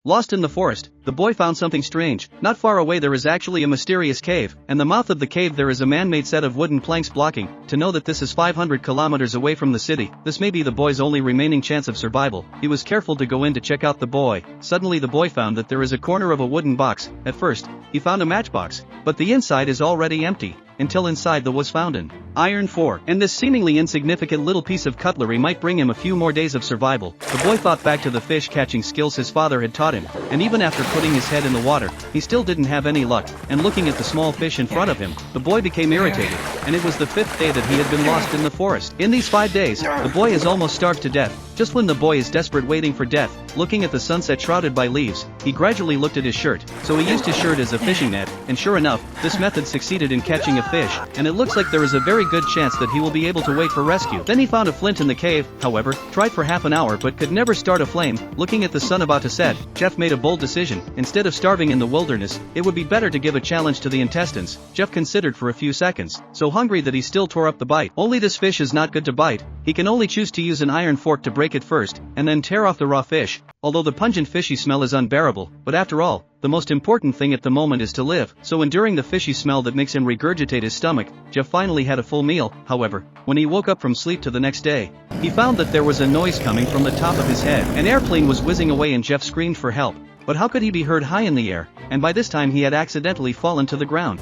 Lost in the forest, the boy found something strange. Not far away there is actually a mysterious cave, and the mouth of the cave there is a man-made set of wooden planks blocking. To know that this is 500 kilometers away from the city, this may be the boy's only remaining chance of survival. He was careful to go in to check out the boy. Suddenly the boy found that there is a corner of a wooden box. At first, he found a matchbox, but the inside is already empty. Until inside there was found an iron fork, and this seemingly insignificant little piece of cutlery might bring him a few more days of survival. The boy thought back to the fish catching skills his father had taught him, and even after putting his head in the water, he still didn't have any luck, and looking at the small fish in front of him, the boy became irritated, and it was the 5th day that he had been lost in the forest. In these 5 days, the boy is almost starved to death. Just when the boy is desperate waiting for death, looking at the sunset shrouded by leaves, he gradually looked at his shirt, so he used his shirt as a fishing net, and sure enough, this method succeeded in catching a fish, and it looks like there is a very good chance that he will be able to wait for rescue. Then he found a flint in the cave, however, tried for half an hour but could never start a flame. Looking at the sun about to set, Jeff made a bold decision. Instead of starving in the wilderness, it would be better to give a challenge to the intestines. Jeff considered for a few seconds, so hungry that he still tore up the bite. Only this fish is not good to bite. He can only choose to use an iron fork to break it first, and then tear off the raw fish. Although the pungent fishy smell is unbearable, but after all, the most important thing at the moment is to live. So enduring the fishy smell that makes him regurgitate his stomach, Jeff finally had a full meal. However, when he woke up from sleep to the next day, he found that there was a noise coming from the top of his head. An airplane was whizzing away and Jeff screamed for help. But how could he be heard high in the air? And by this time he had accidentally fallen to the ground.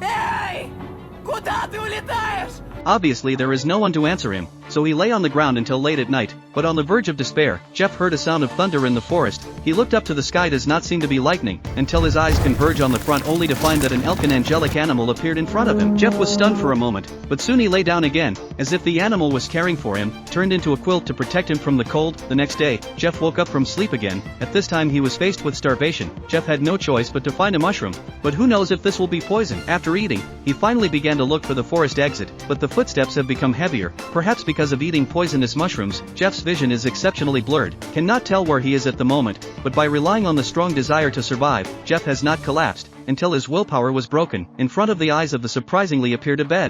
Эй! Куда ты улетаешь? Obviously there is no one to answer him, so he lay on the ground until late at night. But on the verge of despair, Jeff heard a sound of thunder in the forest. He looked up to the sky, does not seem to be lightning, until his eyes converge on the front only to find that an elk, an angelic animal, appeared in front of him. Jeff was stunned for a moment, but soon he lay down again, as if the animal was caring for him, turned into a quilt to protect him from the cold. The next day, Jeff woke up from sleep again. At this time he was faced with starvation. Jeff had no choice but to find a mushroom, but who knows if this will be poison. After eating, he finally began to look for the forest exit, but the footsteps have become heavier, perhaps because of eating poisonous mushrooms. Jeff's vision is exceptionally blurred, cannot tell where he is at the moment, but by relying on the strong desire to survive, Jeff has not collapsed, until his willpower was broken. In front of the eyes of the surprisingly appeared a bed.